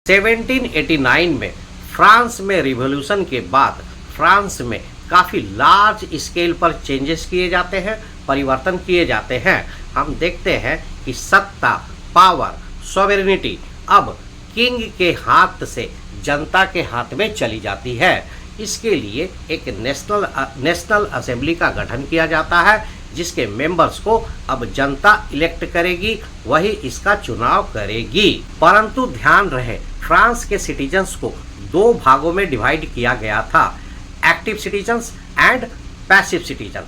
1789 में फ्रांस में रिवॉल्यूशन के बाद फ्रांस में काफ़ी लार्ज स्केल पर चेंजेस किए जाते हैं, परिवर्तन किए जाते हैं। हम देखते हैं कि सत्ता, पावर, सॉवरेनिटी अब किंग के हाथ से जनता के हाथ में चली जाती है। इसके लिए एक नेशनल असेंबली का गठन किया जाता है, जिसके मेंबर्स को अब जनता इलेक्ट करेगी, वही इसका चुनाव करेगी। परंतु ध्यान रहे, फ्रांस के सिटीजन्स को दो भागों में डिवाइड किया गया था, active citizens and passive citizen.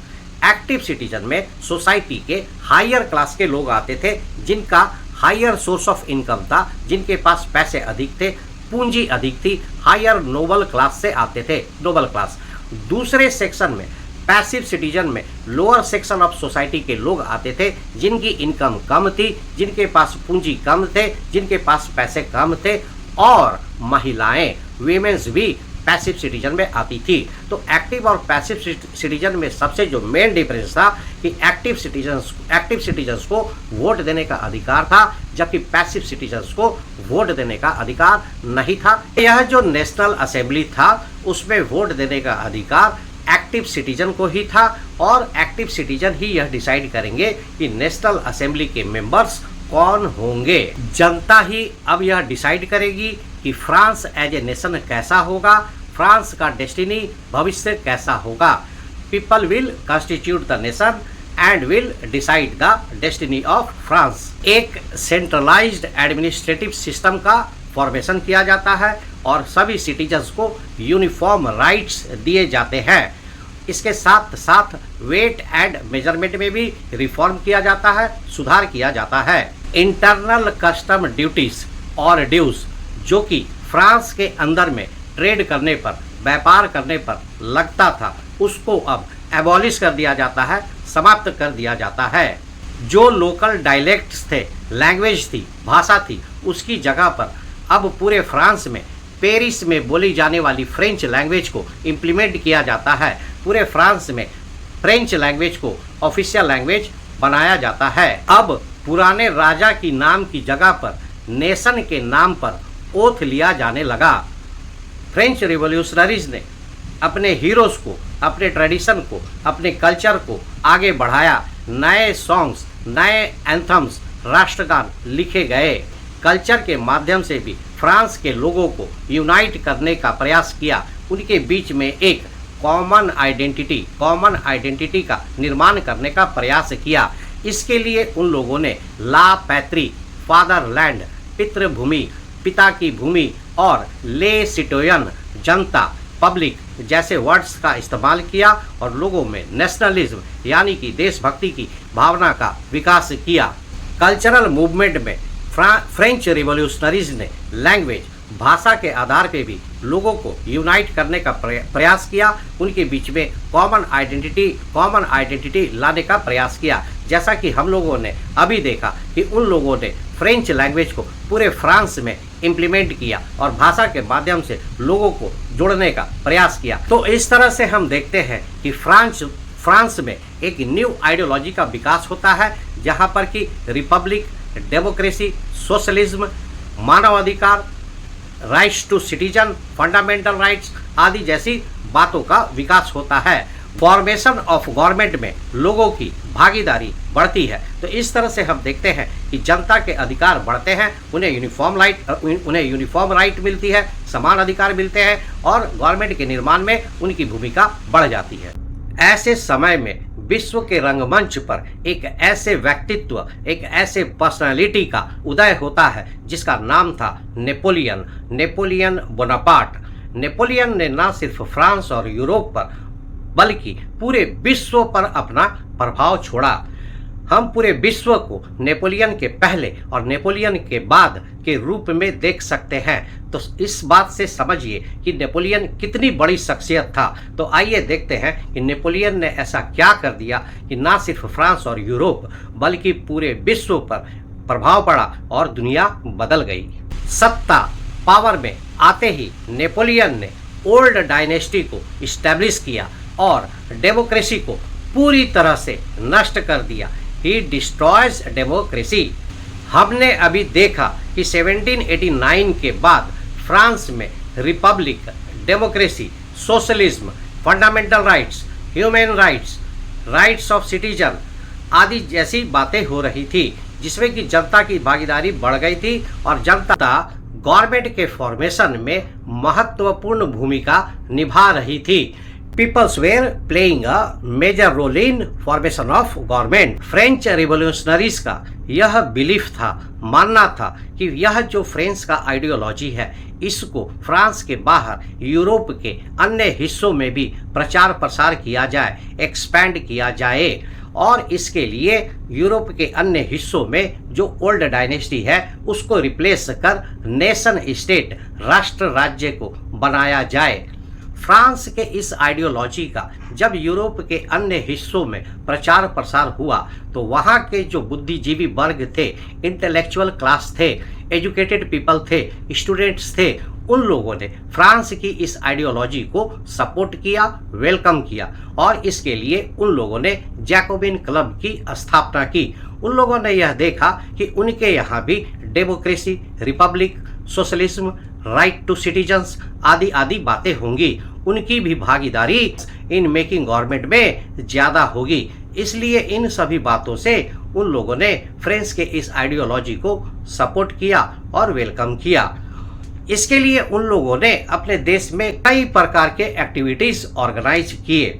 Active citizen में सोसाइटी के हायर क्लास के लोग आते थे, जिनका हायर सोर्स ऑफ इनकम था, जिनके पास पैसे अधिक थे, पूंजी अधिक थी, हायर नोबल क्लास से आते थे, नोबल क्लास। दूसरे सेक्शन में पैसिव सिटीजन में लोअर सेक्शन ऑफ सोसाइटी के लोग आते थे, जिनकी इनकम कम थी, जिनके पास पूंजी कम थे, जिनके पास पैसे कम थे, और महिलाएं, वीमेंस भी पैसिव सिटीजन में आती थी। तो एक्टिव और पैसिव सिटीजन में सबसे जो मेन डिफरेंस था कि एक्टिव सिटीजन्स को वोट देने का अधिकार था, जबकि पैसिव सिटीजन्स को वोट देने का अधिकार नहीं था। यह जो नेशनल असेंबली था, उसमें वोट देने का अधिकार एक्टिव सिटीजन को ही था, और एक्टिव सिटीजन ही यह डिसाइड करेंगे कि नेशनल असेंबली के मेंबर्स कौन होंगे। जनता ही अब यह डिसाइड करेगी कि फ्रांस एज ए नेशन कैसा होगा, फ्रांस का डेस्टिनी, भविष्य कैसा होगा। People will constitute the nation and will decide the destiny of France. एक सेंट्रलाइज्ड एडमिनिस्ट्रेटिव सिस्टम का फॉर्मेशन किया जाता है, और सभी सिटीजन्स को यूनिफॉर्म राइट्स दिए जाते हैं। इसके साथ साथ वेट एंड मेजरमेंट में भी रिफॉर्म किया जाता है, सुधार किया जाता है। इंटरनल कस्टम ड्यूटीज और ड्यूज जो कि फ्रांस के अंदर में ट्रेड करने पर, व्यापार करने पर लगता था, उसको अब एबॉलिश कर दिया जाता है, समाप्त कर दिया जाता है। जो लोकल डायलेक्ट्स थे, लैंग्वेज थी, भाषा थी, उसकी जगह पर अब पूरे फ्रांस में पेरिस में बोली जाने वाली फ्रेंच लैंग्वेज को इम्प्लीमेंट किया जाता है। पूरे फ्रांस में फ्रेंच लैंग्वेज को ऑफिशियल लैंग्वेज बनाया जाता है। अब पुराने राजा की नाम की जगह पर नेशन के नाम पर ओथ लिया जाने लगा। फ्रेंच रिवॉल्यूशनरीज ने अपने हीरोज़ को, अपने ट्रेडिशन को, अपने कल्चर को आगे बढ़ाया। नए सॉन्ग्स, नए एंथम्स, राष्ट्रगान लिखे गए। कल्चर के माध्यम से भी फ्रांस के लोगों को यूनाइट करने का प्रयास किया। उनके बीच में एक कॉमन आइडेंटिटी का निर्माण करने का प्रयास किया। इसके लिए उन लोगों ने ला पैत्री, फादरलैंड, पितृभूमि, पिता की भूमि, और ले सिटोयन, जनता, पब्लिक जैसे वर्ड्स का इस्तेमाल किया, और लोगों में नेशनलिज्म यानी कि देशभक्ति की भावना का विकास किया। कल्चरल मूवमेंट में फ्रेंच रिवॉल्यूशनरीज ने लैंग्वेज, भाषा के आधार पे भी लोगों को यूनाइट करने का प्रयास किया। उनके बीच में कॉमन आइडेंटिटी लाने का प्रयास किया। जैसा कि हम लोगों ने अभी देखा कि उन लोगों ने फ्रेंच लैंग्वेज को पूरे फ्रांस में इम्प्लीमेंट किया और भाषा के माध्यम से लोगों को जोड़ने का प्रयास किया। तो इस तरह से हम देखते हैं कि फ्रांस में एक न्यू आइडियोलॉजी का विकास होता है, जहाँ पर कि रिपब्लिक, डेमोक्रेसी, सोशलिज्म, मानवाधिकार, rights to citizen, fundamental rights आदि जैसी बातों का विकास होता है। फॉर्मेशन ऑफ गवर्नमेंट में लोगों की भागीदारी बढ़ती है। तो इस तरह से हम देखते हैं कि जनता के अधिकार बढ़ते हैं, उन्हें यूनिफॉर्म राइट मिलती है, समान अधिकार मिलते हैं, और गवर्नमेंट के निर्माण में उनकी भूमिका बढ़ जाती है। ऐसे समय में विश्व के रंगमंच पर एक ऐसे व्यक्तित्व, एक ऐसे पर्सनालिटी का उदय होता है जिसका नाम था नेपोलियन बोनापार्ट। नेपोलियन ने न सिर्फ फ्रांस और यूरोप पर बल्कि पूरे विश्व पर अपना प्रभाव छोड़ा। हम पूरे विश्व को नेपोलियन के पहले और नेपोलियन के बाद के रूप में देख सकते हैं। तो इस बात से समझिए कि नेपोलियन कितनी बड़ी शख्सियत था। तो आइए देखते हैं कि नेपोलियन ने ऐसा क्या कर दिया कि ना सिर्फ फ्रांस और यूरोप बल्कि पूरे विश्व पर प्रभाव पड़ा और दुनिया बदल गई। सत्ता, पावर में आते ही नेपोलियन ने ओल्ड डायनेस्टी को इस्टेब्लिश किया और डेमोक्रेसी को पूरी तरह से नष्ट कर दिया। ही डिस्ट्रॉयज डेमोक्रेसी। हमने अभी देखा कि 1789 के बाद फ्रांस में Republic, democracy, socialism, fundamental rights, human rights, rights of citizen आदि जैसी बातें हो रही थी, जिसमें कि जनता की भागीदारी बढ़ गई थी और जनता गवर्नमेंट के फॉर्मेशन में महत्वपूर्ण भूमिका निभा रही थी। Peoples were playing a major role in formation of government. French revolutionaries का यह बिलीफ था, मानना था कि यह जो फ्रेंच का आइडियोलॉजी है, इसको फ्रांस के बाहर यूरोप के अन्य हिस्सों में भी प्रचार प्रसार किया जाए, एक्सपैंड किया जाए और इसके लिए यूरोप के अन्य हिस्सों में जो ओल्ड डायनेस्टी है उसको रिप्लेस कर नेशन स्टेट, राष्ट्र राज्य को बनाया जाए। फ्रांस के इस आइडियोलॉजी का जब यूरोप के अन्य हिस्सों में प्रचार प्रसार हुआ तो वहाँ के जो बुद्धिजीवी वर्ग थे, इंटेलेक्चुअल क्लास थे, एजुकेटेड पीपल थे, स्टूडेंट्स थे, उन लोगों ने फ्रांस की इस आइडियोलॉजी को सपोर्ट किया, वेलकम किया और इसके लिए उन लोगों ने जैकोबिन क्लब की स्थापना की। उन लोगों ने यह देखा कि उनके यहाँ भी democracy, republic, socialism, right to citizens आदि आदि बातें होंगी, उनकी भी भागीदारी इन मेकिंग गवर्नमेंट में ज़्यादा होगी। इसलिए इन सभी बातों से उन लोगों ने फ्रेंच के इस आइडियोलॉजी को सपोर्ट किया और वेलकम किया। इसके लिए उन लोगों ने अपने देश में कई प्रकार के एक्टिविटीज़ ऑर्गेनाइज किए।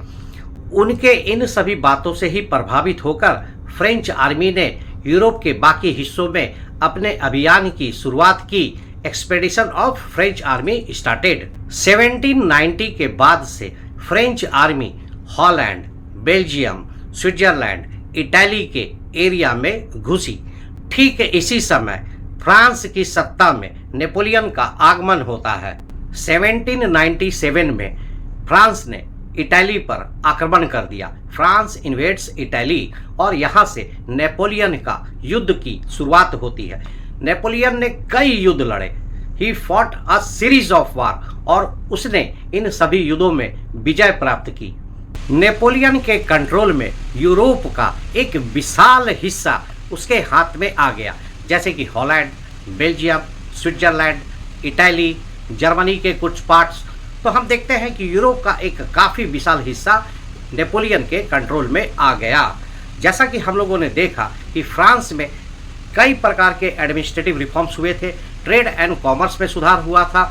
उनके इन सभी बातों से ही प्रभावित होकर फ्रेंच आर्मी ने यूरोप के बाकी हिस्सों में अपने अभियान की शुरुआत की। Expedition of French army started. 1790 के बाद से French army Holland, Belgium, Switzerland, Italy के एरिया में घुसी। ठीक इसी समय फ्रांस की सत्ता में नेपोलियन का आगमन होता है। 1797 में फ्रांस ने इटली पर आक्रमण कर दिया। फ्रांस इन्वेड्स इटली और यहाँ से नेपोलियन का युद्ध की शुरुआत होती है। नेपोलियन ने कई युद्ध लड़े। He fought a series of war और उसने इन सभी युद्धों में विजय प्राप्त की। नेपोलियन के कंट्रोल में यूरोप का एक विशाल हिस्सा उसके हाथ में आ गया, जैसे कि Holland, Belgium, Switzerland, Italy, Germany के कुछ पार्ट्स। तो हम देखते हैं कि यूरोप का एक काफ़ी विशाल हिस्सा नेपोलियन के कंट्रोल में आ गया। जैसा कि हम लोगों ने देखा कि फ्रांस में कई प्रकार के एडमिनिस्ट्रेटिव रिफॉर्म्स हुए थे, ट्रेड एंड कॉमर्स में सुधार हुआ था।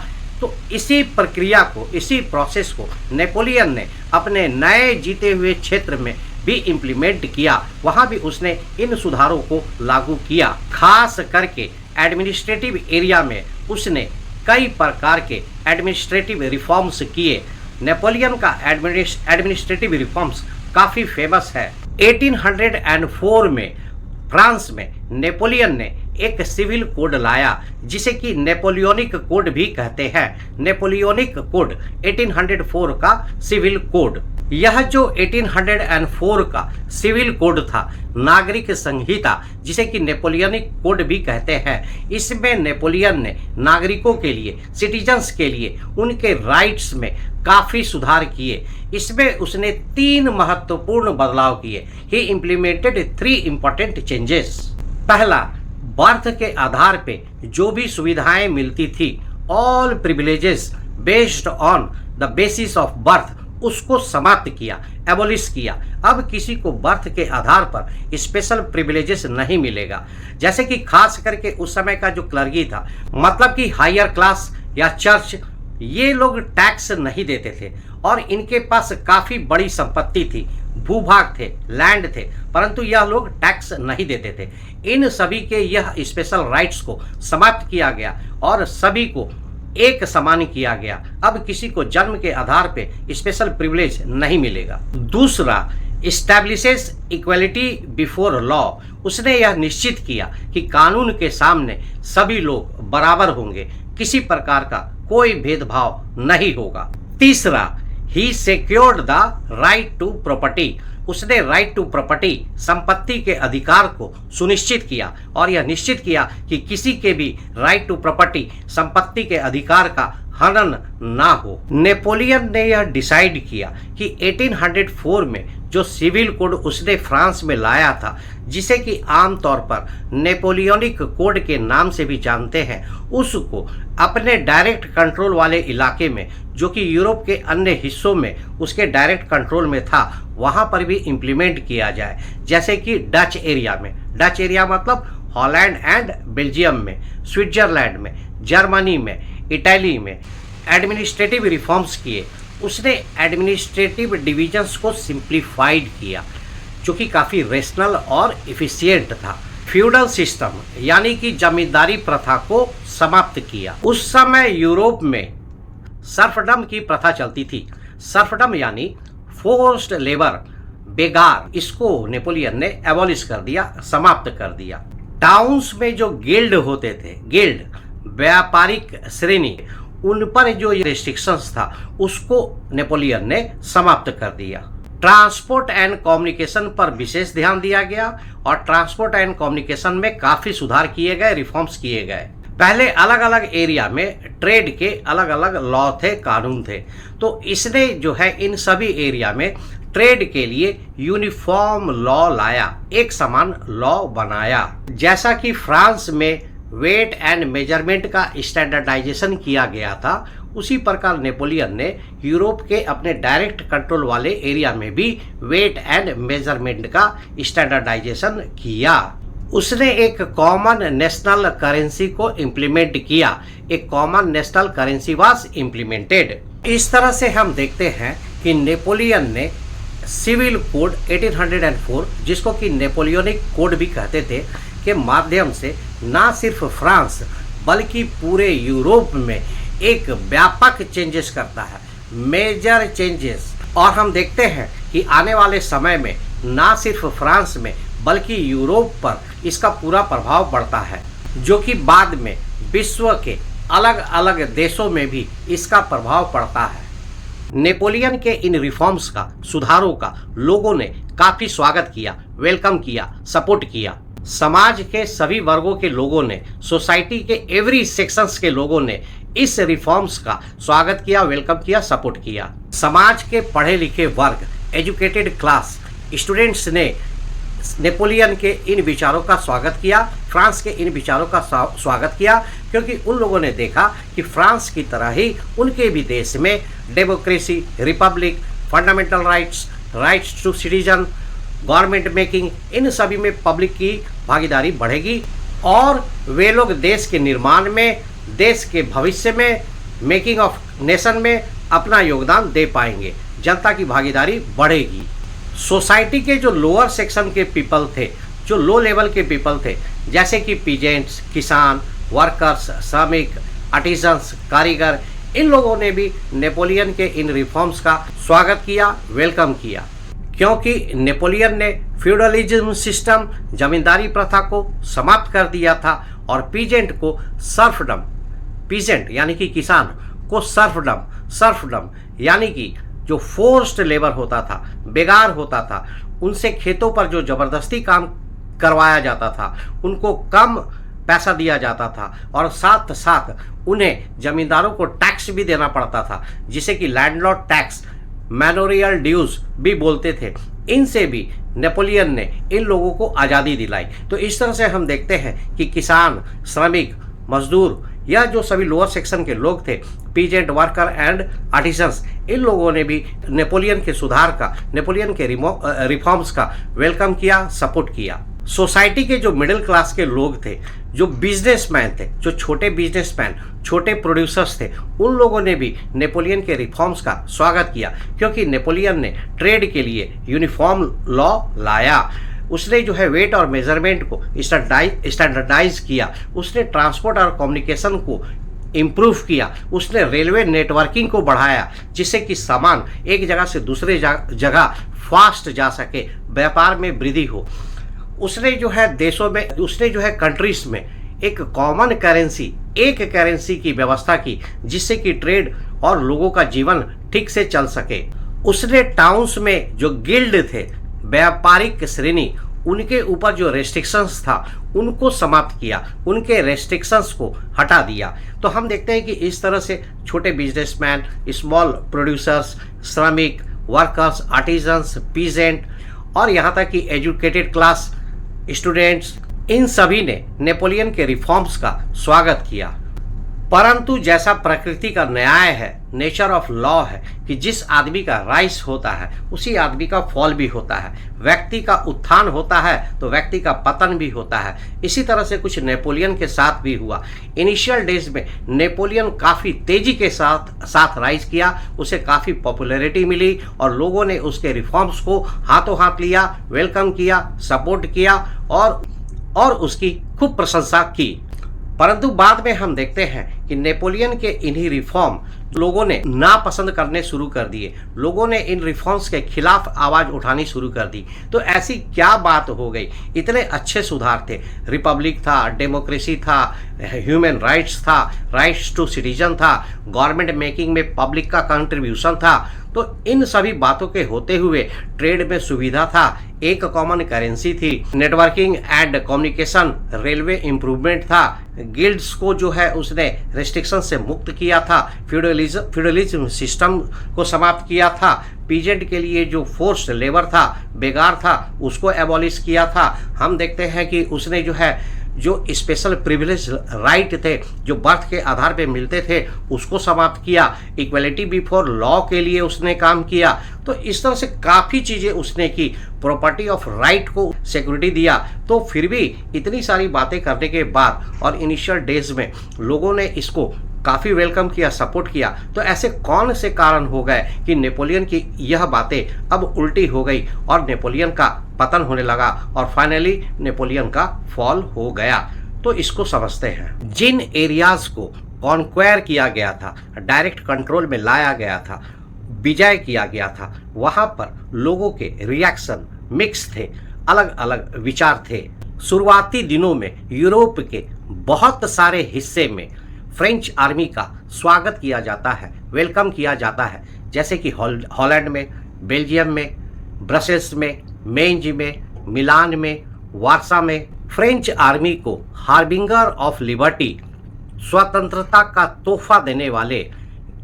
तो इसी प्रक्रिया को, इसी प्रोसेस को नेपोलियन ने अपने नए जीते हुए क्षेत्र में भी इम्प्लीमेंट किया। वहाँ भी उसने इन सुधारों को लागू किया। खास करके एडमिनिस्ट्रेटिव एरिया में उसने कई प्रकार के एडमिनिस्ट्रेटिव रिफॉर्म्स किए। नेपोलियन का एडमिनिस्ट्रेटिव रिफॉर्म्स काफ़ी फेमस है। 1804 में फ्रांस में नेपोलियन ने एक सिविल कोड लाया, जिसे कि नेपोलियनिक कोड भी कहते हैं। नेपोलियनिक कोड 1804 का सिविल कोड। यह जो 1804 का सिविल कोड था, नागरिक संहिता, जिसे कि नेपोलियनिक कोड भी कहते हैं, इसमें नेपोलियन ने नागरिकों के लिए, सिटीजन्स के लिए उनके राइट्स में काफ़ी सुधार किए। इसमें उसने 3 महत्वपूर्ण बदलाव किए। ही इम्प्लीमेंटेड 3 इम्पोर्टेंट चेंजेस। पहला, बर्थ के आधार पे जो भी सुविधाएं मिलती थी, all privileges based on the basis of birth, उसको समाप्त किया, एबोलिश किया। अब किसी को बर्थ के आधार पर स्पेशल प्रिविलेजेस नहीं मिलेगा। जैसे कि खास करके उस समय का जो क्लर्गी था, मतलब कि हायर क्लास या चर्च, ये लोग टैक्स नहीं देते थे और इनके पास काफ़ी बड़ी संपत्ति थी, भूभाग थे, लैंड थे, परंतु यह लोग टैक्स नहीं देते थे। इन सभी के यह स्पेशल राइट्स को समाप्त किया गया और सभी को एक समान किया गया। अब किसी को जन्म के आधार पे स्पेशल प्रिविलेज नहीं मिलेगा। दूसरा, इस्टेब्लिशेस इक्वलिटी बिफोर लॉ। उसने यह निश्चित किया कि कानून के सामने सभी लोग बराबर होंगे, किसी प्रकार का कोई भेदभाव नहीं होगा। तीसरा, he secured the right to property. उसने राइट टू प्रॉपर्टी, संपत्ति के अधिकार को सुनिश्चित किया और यह निश्चित किया कि किसी के भी राइट टू प्रॉपर्टी, संपत्ति के अधिकार का हनन ना हो। नेपोलियन ने यह डिसाइड किया कि 1804 में जो सिविल कोड उसने फ्रांस में लाया था, जिसे कि आमतौर पर नेपोलियनिक कोड के नाम से भी जानते हैं, उसको अपने डायरेक्ट कंट्रोल वाले इलाके में, जो कि यूरोप के अन्य हिस्सों में उसके डायरेक्ट कंट्रोल में था, वहाँ पर भी इम्प्लीमेंट किया जाए। जैसे कि डच एरिया में, डच एरिया मतलब हॉलैंड एंड बेल्जियम में, स्विट्जरलैंड में, जर्मनी में, इटली में एडमिनिस्ट्रेटिव रिफॉर्म्स किए। उसने एडमिनिस्ट्रेटिव डिविजन्स को सिंप्लीफाइड किया, जो कि काफ़ी रेशनल और इफिशिएंट था। फ्यूडल सिस्टम यानी कि जमींदारी प्रथा को समाप्त किया। उस समय यूरोप में सर्फडम की प्रथा चलती थी। सर्फडम यानी फोर्स्ड लेबर, बेगार, इसको नेपोलियन ने एबॉलिश कर दिया, समाप्त कर दिया। टाउन्स में जो गिल्ड होते थे, गिल्ड व्यापारिक श्रेणी, उन पर जो रेस्ट्रिक्शंस था उसको नेपोलियन ने समाप्त कर दिया। ट्रांसपोर्ट एंड कम्युनिकेशन पर विशेष ध्यान दिया गया और ट्रांसपोर्ट एंड कम्युनिकेशन में काफ़ी सुधार किए गए, रिफॉर्म्स किए गए। पहले अलग अलग एरिया में ट्रेड के अलग अलग लॉ थे, कानून थे, तो इसने जो है इन सभी एरिया में ट्रेड के लिए यूनिफॉर्म लॉ लाया, एक समान लॉ बनाया। जैसा कि फ्रांस में वेट एंड मेजरमेंट का स्टैंडर्डाइजेशन किया गया था, उसी प्रकार नेपोलियन ने यूरोप के अपने डायरेक्ट कंट्रोल वाले एरिया में भी वेट एंड मेजरमेंट का स्टैंडर्डाइजेशन किया। उसने एक कॉमन नेशनल करेंसी को इम्प्लीमेंट किया। एक common national currency was implemented. इस तरह से हम देखते हैं कि नेपोलियन ने सिविल कोड 1804, जिसको कि नेपोलियनिक कोड भी कहते थे, के माध्यम से ना सिर्फ फ्रांस बल्कि पूरे यूरोप में एक व्यापक चेंजेस करता है, मेजर चेंजेस। और हम देखते हैं कि आने वाले समय में ना सिर्फ फ्रांस में बल्कि यूरोप पर इसका पूरा प्रभाव पड़ता है, जो कि बाद में विश्व के अलग अलग देशों में भी इसका प्रभाव पड़ता है। नेपोलियन के इन रिफॉर्म्स का, सुधारों का लोगों ने काफ़ी स्वागत किया, वेलकम किया, सपोर्ट किया। समाज के सभी वर्गों के लोगों ने, सोसाइटी के एवरी सेक्शंस के लोगों ने इस रिफॉर्म्स का स्वागत किया, वेलकम किया, सपोर्ट किया। समाज के पढ़े लिखे वर्ग, एजुकेटेड क्लास स्टूडेंट्स ने नेपोलियन के इन विचारों का स्वागत किया, फ्रांस के इन विचारों का स्वागत किया, क्योंकि उन लोगों ने देखा कि फ्रांस की तरह ही उनके भी देश में democracy, republic, fundamental rights, rights to citizen, government making, इन सभी में पब्लिक की भागीदारी बढ़ेगी और वे लोग देश के निर्माण में, देश के भविष्य में, मेकिंग ऑफ नेशन में अपना योगदान दे पाएंगे। जनता की भागीदारी बढ़ेगी। सोसाइटी के जो लोअर सेक्शन के पीपल थे, जो लो लेवल के पीपल थे, जैसे कि पीजेंट्स, किसान, वर्कर्स, श्रमिक, आर्टिजन्स, कारीगर, इन लोगों ने भी नेपोलियन के इन रिफॉर्म्स का स्वागत किया, वेलकम किया, क्योंकि नेपोलियन ने फ्यूडलिज्म सिस्टम, जमींदारी प्रथा को समाप्त कर दिया था और पीजेंट को सर्फडम, पीजेंट यानी कि किसान को सर्फडम, सर्फडम यानी कि जो फोर्स्ड लेबर होता था, बेगार होता था, उनसे खेतों पर जो ज़बरदस्ती काम करवाया जाता था, उनको कम पैसा दिया जाता था और साथ साथ उन्हें जमींदारों को टैक्स भी देना पड़ता था, जिसे कि लैंडलॉर्ड टैक्स, मैनोरियल ड्यूज भी बोलते थे। इनसे भी नेपोलियन ने इन लोगों को आज़ादी दिलाई। तो इस तरह से हम देखते हैं कि किसान, श्रमिक, मजदूर, या जो सभी लोअर सेक्शन के लोग थे, पीजेंट, वर्कर एंड आर्टिजन्स, इन लोगों ने भी नेपोलियन के सुधार का, नेपोलियन के रिफॉर्म्स का वेलकम किया, सपोर्ट किया। सोसाइटी के जो मिडिल क्लास के लोग थे, जो बिजनेसमैन थे, जो छोटे बिजनेसमैन, छोटे प्रोड्यूसर्स थे, उन लोगों ने भी नेपोलियन के रिफॉर्म्स का स्वागत किया, क्योंकि नेपोलियन ने ट्रेड के लिए यूनिफॉर्म लॉ लाया। उसने जो है वेट और मेजरमेंट को स्टैंडर्डाइज किया, उसने ट्रांसपोर्ट और कम्युनिकेशन को इम्प्रूव किया, उसने रेलवे नेटवर्किंग को बढ़ाया, जिससे कि सामान एक जगह से दूसरे जगह फास्ट जा सके, व्यापार में वृद्धि हो। उसने जो है देशों में, उसने जो है कंट्रीज में एक कॉमन करेंसी, एक करेंसी की व्यवस्था की, जिससे कि ट्रेड और लोगों का जीवन ठीक से चल सके। उसने टाउन्स में जो गिल्ड थे, व्यापारिक श्रेणी, उनके ऊपर जो रेस्ट्रिक्शंस था उनको समाप्त किया, उनके रेस्ट्रिक्शंस को हटा दिया। तो हम देखते हैं कि इस तरह से छोटे बिजनेसमैन, स्मॉल प्रोड्यूसर्स, श्रमिक, वर्कर्स, आर्टिजन्स, पीजेंट और यहाँ तक कि एजुकेटेड क्लास स्टूडेंट्स, इन सभी ने नेपोलियन के रिफॉर्म्स का स्वागत किया। परंतु जैसा प्रकृति का न्याय है, नेचर ऑफ लॉ है कि जिस आदमी का राइज होता है उसी आदमी का फॉल भी होता है। व्यक्ति का उत्थान होता है तो व्यक्ति का पतन भी होता है। इसी तरह से कुछ नेपोलियन के साथ भी हुआ। इनिशियल डेज में नेपोलियन काफ़ी तेजी के साथ राइज किया, उसे काफ़ी पॉपुलैरिटी मिली और लोगों ने उसके रिफॉर्म्स को हाथों हाथ लिया, वेलकम किया, सपोर्ट किया और उसकी खूब प्रशंसा की। परंतु बाद में हम देखते हैं कि नेपोलियन के इन्हीं रिफॉर्म लोगों ने नापसंद करने शुरू कर दिए। लोगों ने इन रिफॉर्म्स के खिलाफ आवाज़ उठानी शुरू कर दी। तो ऐसी क्या बात हो गई? इतने अच्छे सुधार थे, रिपब्लिक था, डेमोक्रेसी था, ह्यूमन राइट्स था, राइट्स टू सिटीजन था, गवर्नमेंट मेकिंग में पब्लिक का कंट्रीब्यूशन था। तो इन सभी बातों के होते हुए ट्रेड में सुविधा था, एक कॉमन करेंसी थी, networking and communication, railway improvement था, गिल्ड्स को जो है उसने रेस्ट्रिक्शन से मुक्त किया था, फ्यूडलिज्म सिस्टम को समाप्त किया था, पीजेंट के लिए जो फोर्स्ड लेबर था, बेगार था, उसको एबॉलिश किया था। हम देखते हैं कि उसने जो स्पेशल प्रिविलेज राइट थे जो बर्थ के आधार पे मिलते थे उसको समाप्त किया। इक्वलिटी बिफोर लॉ के लिए उसने काम किया। तो इस तरह से काफ़ी चीज़ें उसने की, प्रॉपर्टी ऑफ राइट को सिक्योरिटी दिया। तो फिर भी इतनी सारी बातें करने के बाद और इनिशियल डेज में लोगों ने इसको काफ़ी वेलकम किया, सपोर्ट किया। तो ऐसे कौन से कारण हो गए कि नेपोलियन की यह बातें अब उल्टी हो गई और नेपोलियन का पतन होने लगा और फाइनली नेपोलियन का फॉल हो गया? तो इसको समझते हैं। जिन एरियाज को कॉन्क्वायर किया गया था, डायरेक्ट कंट्रोल में लाया गया था, विजय किया गया था, वहाँ पर लोगों के रिएक्शन मिक्स थे, अलग अलग विचार थे। शुरुआती दिनों में यूरोप के बहुत सारे हिस्से में फ्रेंच आर्मी का स्वागत किया जाता है, वेलकम किया जाता है, जैसे कि हॉलैंड में, बेल्जियम में, ब्रसेल्स में, मेंज में, मिलान में, वार्सा में। फ्रेंच आर्मी को हार्बिंगर ऑफ लिबर्टी, स्वतंत्रता का तोहफा देने वाले,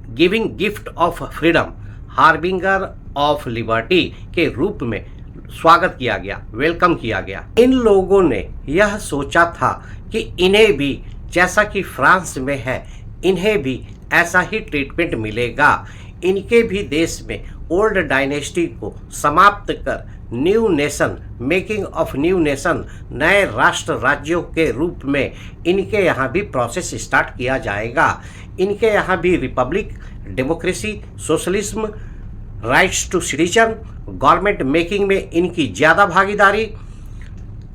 giving gift of freedom, harbinger of liberty के रूप में स्वागत किया गया, वेलकम किया गया। इन लोगों ने यह सोचा था कि इन्हें भी जैसा कि फ्रांस में है, इन्हें भी ऐसा ही ट्रीटमेंट मिलेगा। इनके भी देश में ओल्ड डायनेस्टी को समाप्त कर new nation, making of new nation, नए राष्ट्र राज्यों के रूप में इनके यहाँ भी प्रोसेस स्टार्ट किया जाएगा। इनके यहाँ भी republic, democracy, socialism, rights to citizen, government making में इनकी ज़्यादा भागीदारी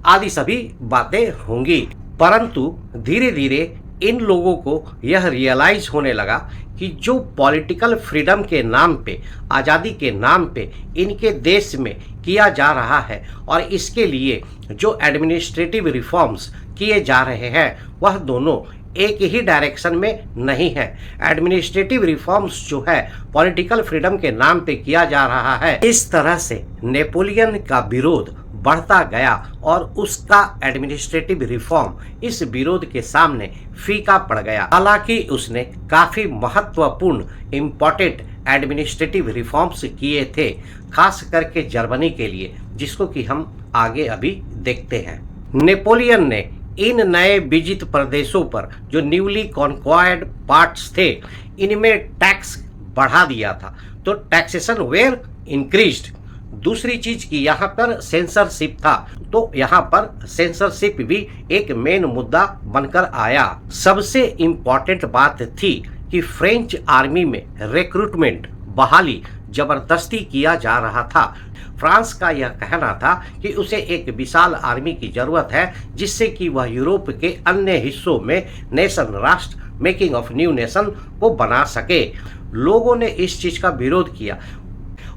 आदि सभी बातें होंगी। परंतु धीरे धीरे इन लोगों को यह रियलाइज होने लगा कि जो पॉलिटिकल फ्रीडम के नाम पे, आज़ादी के नाम पे इनके देश में किया जा रहा है और इसके लिए जो एडमिनिस्ट्रेटिव रिफॉर्म्स किए जा रहे हैं वह दोनों एक ही डायरेक्शन में नहीं है। एडमिनिस्ट्रेटिव रिफॉर्म्स जो है पॉलिटिकल फ्रीडम के नाम पे किया जा रहा है। इस तरह से नेपोलियन का विरोध बढ़ता गया और उसका एडमिनिस्ट्रेटिव रिफॉर्म इस विरोध के सामने फीका पड़ गया। हालांकि उसने काफ़ी महत्वपूर्ण इम्पोर्टेंट एडमिनिस्ट्रेटिव रिफॉर्म्स किए थे, खास करके जर्मनी के लिए, जिसको कि हम आगे अभी देखते हैं। नेपोलियन ने इन नए विजित प्रदेशों पर जो न्यूली कॉन्क्वायर्ड पार्ट्स थे इनमें टैक्स बढ़ा दिया था। तो टैक्सेशन वेयर इंक्रीज्ड। दूसरी चीज की यहाँ पर सेंसरशिप था, तो यहाँ पर सेंसरशिप भी एक मेन मुद्दा बनकर आया। सबसे इम्पॉर्टेंट बात थी कि फ्रेंच आर्मी में रिक्रूटमेंट, बहाली जबरदस्ती किया जा रहा था। फ्रांस का यह कहना था कि उसे एक विशाल आर्मी की जरूरत है जिससे कि वह यूरोप के अन्य हिस्सों में नेशन, राष्ट्र, मेकिंग ऑफ न्यू नेशन को बना सके। लोगों ने इस चीज का विरोध किया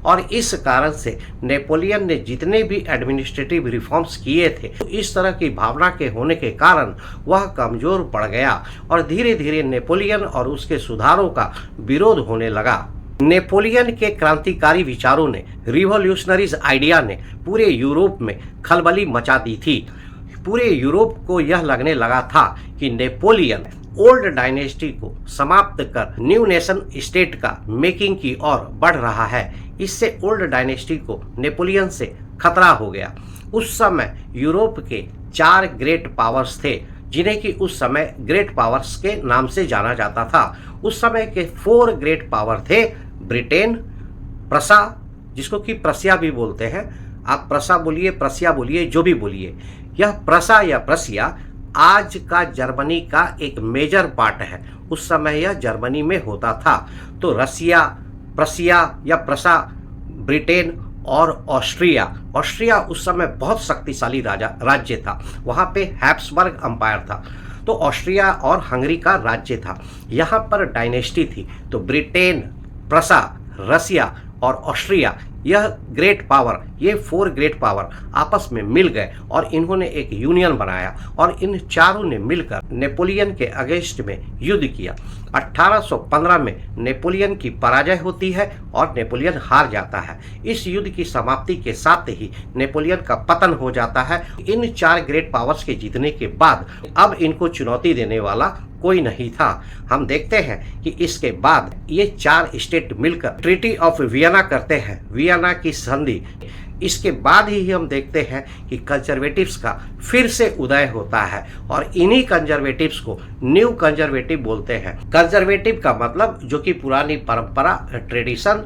और इस कारण से नेपोलियन ने जितने भी एडमिनिस्ट्रेटिव रिफॉर्म्स किए थे तो इस तरह की भावना के होने के कारण वह कमजोर पड़ गया और धीरे धीरे नेपोलियन और उसके सुधारों का विरोध होने लगा। नेपोलियन के क्रांतिकारी विचारों ने, रिवॉल्यूशनरीज आइडिया ने पूरे यूरोप में खलबली मचा दी थी। पूरे यूरोप को यह लगने लगा था कि नेपोलियन ओल्ड डायनेस्टी को समाप्त कर न्यू नेशन स्टेट का मेकिंग की ओर बढ़ रहा है। इससे ओल्ड डायनेस्टी को नेपोलियन से खतरा हो गया। उस समय यूरोप के 4 ग्रेट पावर्स थे, जिन्हें कि उस समय ग्रेट पावर्स के नाम से जाना जाता था। उस समय के 4 ग्रेट पावर थे ब्रिटेन, प्रसा, जिसको कि प्रसिया भी बोलते हैं, आप प्रसा बोलिए, प्रसिया बोलिए, जो भी बोलिए। यह प्रसा या प्रसिया आज का जर्मनी का एक मेजर पार्ट है। उस समय यह जर्मनी में होता था। तो रसिया, प्रसिया या प्रसा, ब्रिटेन और ऑस्ट्रिया। ऑस्ट्रिया उस समय बहुत शक्तिशाली राज्य था। वहाँ पे हैब्सबर्ग अंपायर था। तो ऑस्ट्रिया और हंगरी का राज्य था। यहाँ पर डायनेस्टी थी। तो ब्रिटेन, प्रसा, रसिया और ऑस्ट्रिया, यह ग्रेट पावर, ये 4 ग्रेट पावर आपस में मिल गए और इन्होंने एक यूनियन बनाया और इन चारों ने मिलकर नेपोलियन के अगेंस्ट में युद्ध किया। 1815 में नेपोलियन की पराजय होती है और नेपोलियन हार जाता है। इस युद्ध की समाप्ति के साथ ही नेपोलियन का पतन हो जाता है। इन 4 ग्रेट पावर्स के जीतने के बाद अब इनको चुनौती देने वाला कोई नहीं था। हम देखते हैं कि इसके बाद ये 4 स्टेट मिलकर ट्रीटी ऑफ वियना करते हैं, वियना की संधि। इसके बाद ही हम देखते हैं कि कंजर्वेटिव्स का फिर से उदय होता है और इन्हीं कंजर्वेटिव्स को न्यू कंजर्वेटिव बोलते हैं। कंजर्वेटिव का मतलब जो कि पुरानी परंपरा, ट्रेडिशन,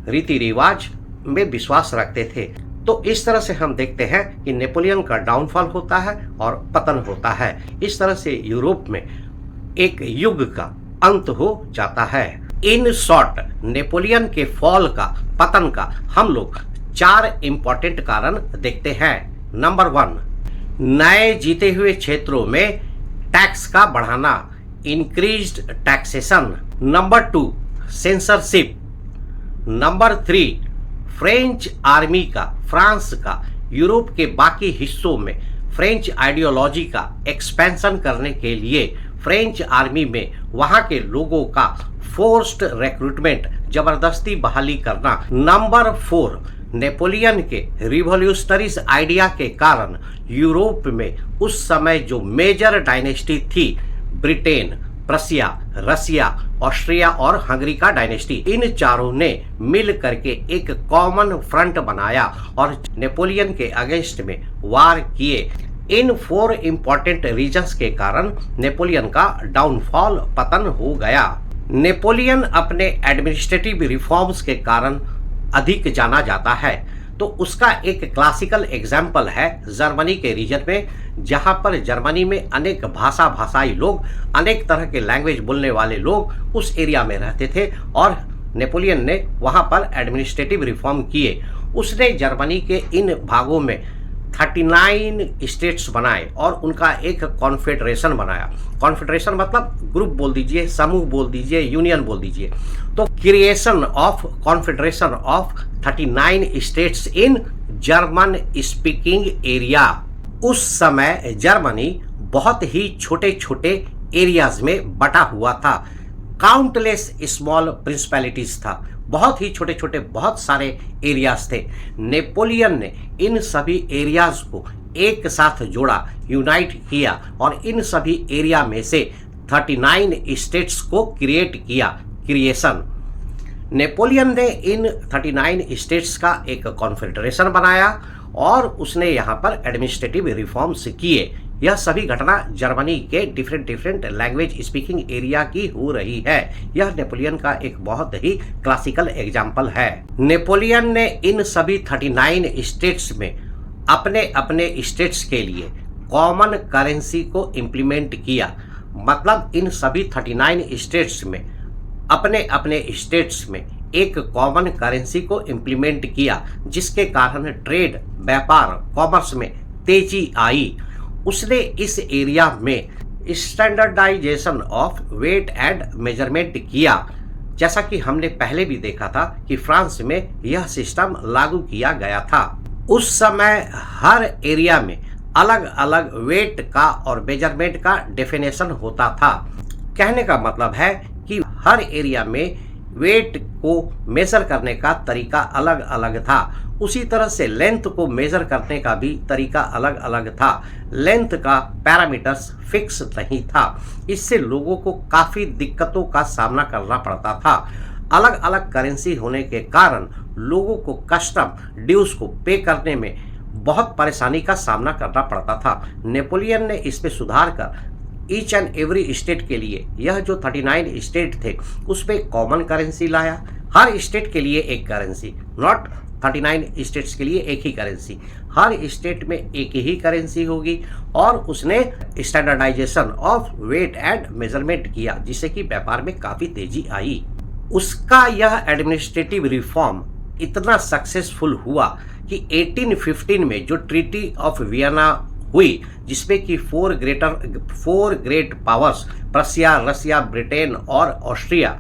रीति रिवाज में विश्वास रखते थे। तो इस तरह से हम देखते हैं कि नेपोलियन का डाउनफॉल होता है और पतन होता है। इस तरह से यूरोप में एक युग का अंत हो जाता है। इन शॉर्ट नेपोलियन के फॉल का, पतन का हम लोग 4 इंपॉर्टेंट कारण देखते हैं। नंबर 1, नए जीते हुए क्षेत्रों में टैक्स का बढ़ाना, increased taxation. Number 2, censorship. Number 3, French army का, फ्रांस का यूरोप के बाकी हिस्सों में फ्रेंच आइडियोलॉजी का एक्सपेंशन करने के लिए फ्रेंच आर्मी में वहां के लोगों का फोर्स्ड रिक्रूटमेंट, जबरदस्ती बहाली करना। नंबर 4, नेपोलियन के रिवॉल्यूशनरी आइडिया के कारण यूरोप में उस समय जो मेजर डायनेस्टी थी, ब्रिटेन, प्रसिया, रसिया, ऑस्ट्रिया और हंगरी का डायनेस्टी, इन चारों ने मिल करके एक कॉमन फ्रंट बनाया और नेपोलियन के अगेंस्ट में वार किए। इन 4 इंपॉर्टेंट रीजन्स के कारण नेपोलियन का डाउनफॉल, पतन हो गया। नेपोलियन अपने एडमिनिस्ट्रेटिव रिफॉर्म्स के कारण अधिक जाना जाता है। तो उसका एक क्लासिकल एग्जाम्पल है जर्मनी के रीजन में, जहां पर जर्मनी में अनेक भाषाई लोग, अनेक तरह के लैंग्वेज बोलने वाले लोग उस एरिया में रहते थे और नेपोलियन ने वहां पर एडमिनिस्ट्रेटिव रिफॉर्म किए। उसने जर्मनी के इन भागों में 39 स्टेट्स बनाए और उनका एक कॉन्फेडरेशन बनाया। कॉन्फेडरेशन मतलब ग्रुप बोल दीजिए, समूह बोल दीजिए, यूनियन बोल दीजिए। तो creation of confederation of 39 states in German speaking area. उस समय जर्मनी बहुत ही छोटे छोटे एरियाज में बटा हुआ था। काउंटलेस स्मॉल प्रिंसिपैलिटीज था, बहुत ही छोटे छोटे बहुत सारे एरियाज थे। नेपोलियन ने इन सभी एरियाज को एक साथ जोड़ा, यूनाइट किया और इन सभी एरिया में से 39 स्टेट्स को क्रिएट किया, क्रिएशन। नेपोलियन ने इन 39 स्टेट्स का एक कॉन्फेडरेशन बनाया और उसने यहाँ पर एडमिनिस्ट्रेटिव रिफॉर्म्स किए। यह सभी घटना जर्मनी के डिफरेंट लैंग्वेज स्पीकिंग एरिया की हो रही है। यह नेपोलियन का एक बहुत ही क्लासिकल एग्जाम्पल है। नेपोलियन ने इन सभी 39 स्टेट्स में अपने अपने स्टेट्स के लिए कॉमन करेंसी को इम्प्लीमेंट किया। मतलब इन सभी 39 स्टेट्स में अपने अपने स्टेट्स में एक कॉमन करेंसी को इम्प्लीमेंट किया, जिसके कारण ट्रेड, व्यापार, कॉमर्स में तेजी आई। उसने इस एरिया में standardisation of weight and measurement किया। जैसा कि हमने पहले भी देखा था कि फ्रांस में यह सिस्टम लागू किया गया था। उस समय हर एरिया में अलग अलग वेट का और मेजरमेंट का डेफिनेशन होता था। कहने का मतलब है कि हर एरिया में वेट को मेज़र करने का तरीका अलग अलग था। उसी तरह से लेंथ को मेज़र करने का भी तरीका अलग अलग था। लेंथ का पैरामीटर्स फिक्स नहीं था। इससे लोगों को काफ़ी दिक्कतों का सामना करना पड़ता था। अलग अलग करेंसी होने के कारण लोगों को कस्टम ड्यूज को पे करने में बहुत परेशानी का सामना करना पड़ता था। नेपोलियन ने इस पे सुधार कर ईच एंड एवरी स्टेट के लिए, यह जो 39 स्टेट थे उस पर कॉमन करेंसी लाया। हर स्टेट के लिए एक करेंसी, नॉट 39 स्टेट्स के लिए एक ही करेंसी, हर स्टेट में एक ही करेंसी होगी। और उसने standardisation of weight and measurement किया, जिससे कि व्यापार में काफ़ी तेजी आई। उसका यह एडमिनिस्ट्रेटिव रिफॉर्म इतना सक्सेसफुल हुआ कि 1815 में जो ट्रीटी ऑफ वियना हुई, जिसमें कि 4 ग्रेट पावर्स प्रसिया, रसिया, ब्रिटेन और ऑस्ट्रिया,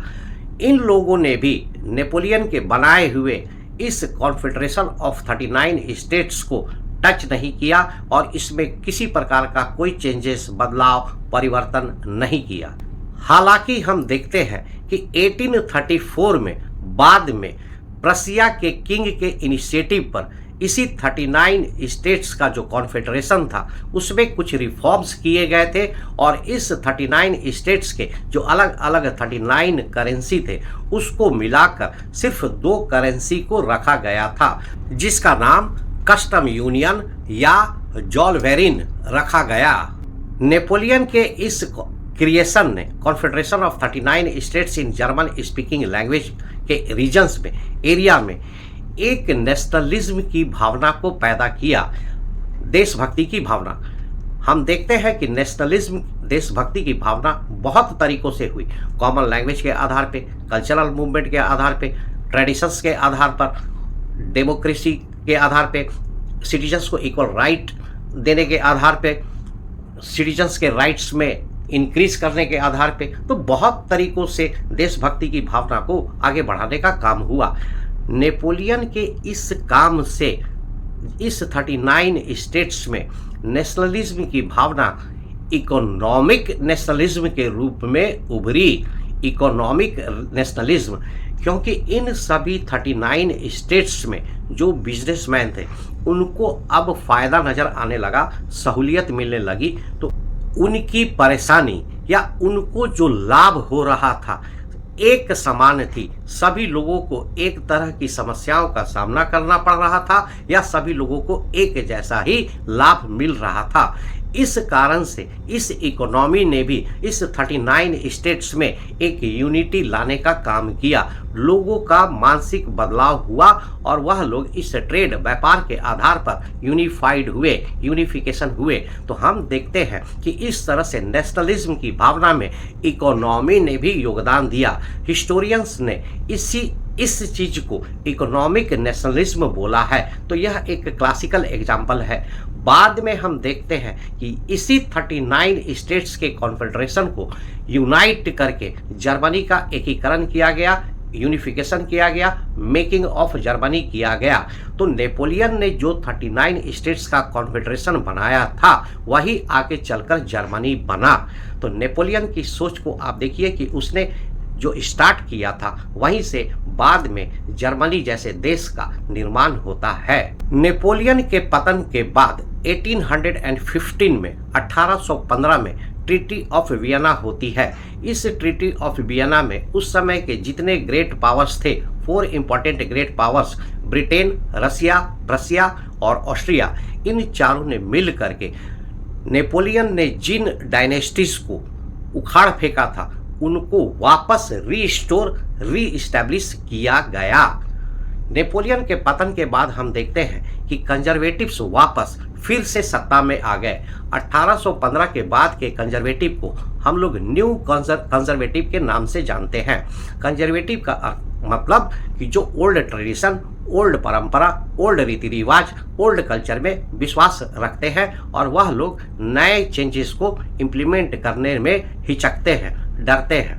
इन लोगों ने भी नेपोलियन के बनाए हुए इस कॉन्फेडरेशन ऑफ 39 स्टेट्स को टच नहीं किया और इसमें किसी प्रकार का कोई चेंजेस, बदलाव, परिवर्तन नहीं किया। हालांकि हम देखते हैं कि 1834 में बाद में प्रसिया के किंग के इनिशिएटिव पर इसी 39 स्टेट्स का जो कॉन्फेडरेशन था उसमें कुछ रिफॉर्म्स किए गए थे और इस 39 स्टेट्स के जो अलग अलग 39 करेंसी थे उसको मिलाकर सिर्फ 2 करेंसी को रखा गया था, जिसका नाम कस्टम यूनियन या जॉलवेरिन रखा गया। नेपोलियन के इस क्रिएशन ने confederation of 39 states in German speaking language के रीजन्स में, एरिया में एक नेशनलिज्म की भावना को पैदा किया, देशभक्ति की भावना। हम देखते हैं कि नेशनलिज्म, देशभक्ति की भावना बहुत तरीकों से हुई। कॉमन लैंग्वेज के आधार पे, कल्चरल मूवमेंट के आधार पे, ट्रेडिशंस के आधार पर, डेमोक्रेसी के आधार पे, सिटीजन्स को इक्वल राइट देने के आधार पे, सिटीजन्स के राइट्स में इंक्रीज करने के आधार पे, तो बहुत तरीकों से देशभक्ति की भावना को आगे बढ़ाने का काम हुआ। नेपोलियन के इस काम से इस 39 स्टेट्स में नेशनलिज्म की भावना इकोनॉमिक नेशनलिज्म के रूप में उभरी। इकोनॉमिक नेशनलिज्म, क्योंकि इन सभी 39 स्टेट्स में जो बिजनेसमैन थे उनको अब फायदा नज़र आने लगा, सहूलियत मिलने लगी, तो उनकी परेशानी या उनको जो लाभ हो रहा था एक समान थी। सभी लोगों को एक तरह की समस्याओं का सामना करना पड़ रहा था या सभी लोगों को एक जैसा ही लाभ मिल रहा था। इस कारण से इस इकोनॉमी ने भी इस 39 स्टेट्स में एक यूनिटी लाने का काम किया। लोगों का मानसिक बदलाव हुआ और वह लोग इस ट्रेड, व्यापार के आधार पर यूनिफाइड हुए, यूनिफिकेशन हुए। तो हम देखते हैं कि इस तरह से नेशनलिज्म की भावना में इकोनॉमी ने भी योगदान दिया। हिस्टोरियंस ने इस चीज को इकोनॉमिक नेशनलिज्म बोला है। तो यह एक क्लासिकल एग्जाम्पल है। बाद में हम देखते हैं कि इसी 39 स्टेट्स के कॉन्फेडरेशन को यूनाइट करके जर्मनी का एकीकरण किया गया, यूनिफिकेशन किया गया, मेकिंग ऑफ जर्मनी किया गया। तो नेपोलियन ने जो 39 स्टेट्स का कॉन्फेडरेशन बनाया था वही आगे चलकर जर्मनी बना। तो नेपोलियन की सोच को आप देखिए कि उसने जो स्टार्ट किया था वहीं से बाद में जर्मनी जैसे देश का निर्माण होता है। नेपोलियन के पतन के बाद 1815 में 1815 में ट्रीटी ऑफ वियना होती है। इस ट्रीटी ऑफ वियना में उस समय के जितने ग्रेट पावर्स थे, 4 इंपॉर्टेंट ग्रेट पावर्स, ब्रिटेन, रसिया, प्रसिया और ऑस्ट्रिया, इन चारों ने मिल करके नेपोलियन ने जिन डायनेस्टीज को उखाड़ फेंका था उनको वापस रीइस्टैब्लिश किया गया। नेपोलियन के पतन के बाद हम देखते हैं कि कंजर्वेटिव्स वापस फिर से सत्ता में आ गए। 1815 के बाद के कंजर्वेटिव को हम लोग न्यू कंजर्वेटिव के नाम से जानते हैं। कंजर्वेटिव का मतलब कि जो ओल्ड ट्रेडिशन, ओल्ड परंपरा, ओल्ड रीति रिवाज, ओल्ड कल्चर में विश्वास रखते हैं और वह लोग नए चेंजेस को इम्प्लीमेंट करने में हिचकते हैं, डरते हैं।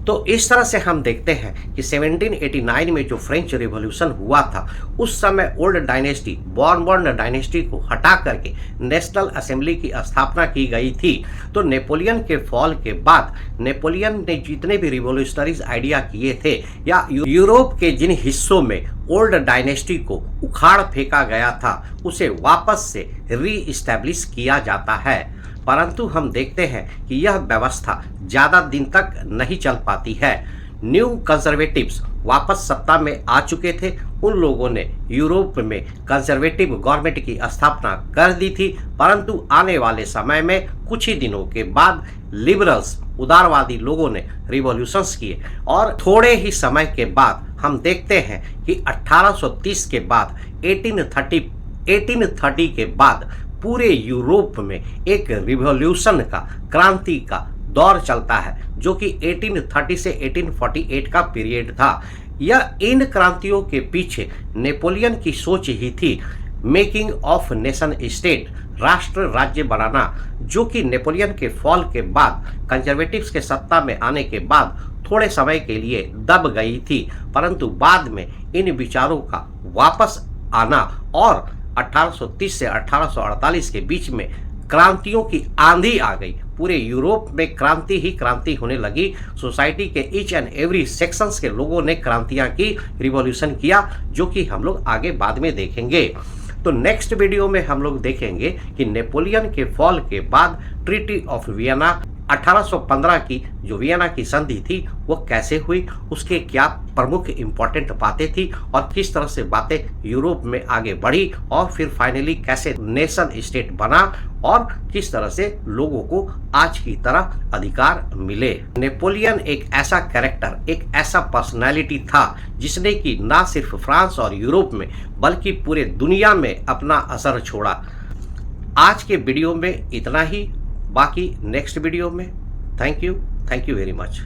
तो इस तरह से हम देखते हैं कि 1789 में जो फ्रेंच रिवॉल्यूशन हुआ था, उस समय ओल्ड डायनेस्टी बॉर्बन डायनेस्टी को हटा करके नेशनल असेंबली की स्थापना की गई थी। तो नेपोलियन के फॉल के बाद नेपोलियन ने जितने भी रिवॉल्यूशनरीज आइडिया किए थे या यूरोप के जिन हिस्सों में ओल्ड डायनेस्टी को उखाड़ फेंका गया था, उसे वापस से री इस्टेब्लिश किया जाता है। परंतु हम देखते हैं कि यह व्यवस्था ज़्यादा दिन तक नहीं चल पाती है। न्यू कंजर्वेटिव्स वापस सत्ता में आ चुके थे। उन लोगों ने यूरोप में कंजर्वेटिव गवर्नमेंट की स्थापना कर दी थी, परंतु आने वाले समय में कुछ ही दिनों के बाद लिबरल्स उदारवादी लोगों ने रिवॉल्यूशंस किए और थोड़े ही समय के बाद हम देखते हैं कि 1830 के बाद 1830 के बाद पूरे यूरोप में एक रिवॉल्यूशन का, क्रांति का दौर चलता है, जो कि 1830 से 1848 का पीरियड था। यह इन क्रांतियों के पीछे नेपोलियन की सोच ही थी, मेकिंग ऑफ नेशन स्टेट, राष्ट्र राज्य बनाना, जो कि नेपोलियन के फॉल के बाद कंजर्वेटिव्स के सत्ता में आने के बाद थोड़े समय के लिए दब गई थी, परंतु बाद में इन विचारों का वापस आना और 1830 से 1848 के बीच में क्रांतियों की आंधी आ गई। पूरे यूरोप में क्रांति ही क्रांति होने लगी। सोसाइटी के ईच एंड एवरी सेक्शंस के लोगों ने क्रांतियां की, रिवॉल्यूशन किया, जो कि हम लोग आगे बाद में देखेंगे। तो नेक्स्ट वीडियो में हम लोग देखेंगे कि नेपोलियन के फॉल के बाद ट्रीटी ऑफ वियना 1815 की जो वियना की संधि थी वो कैसे हुई, उसके क्या प्रमुख इंपॉर्टेंट बातें थी और किस तरह से बातें यूरोप में आगे बढ़ी और फिर फाइनली कैसे नेशन स्टेट बना और किस तरह से लोगों को आज की तरह अधिकार मिले। नेपोलियन एक ऐसा कैरेक्टर, एक ऐसा पर्सनालिटी था जिसने कि ना सिर्फ फ्रांस और यूरोप में बल्कि पूरे दुनिया में अपना असर छोड़ा। आज के वीडियो में इतना ही, बाकी नेक्स्ट वीडियो में। Thank you very much.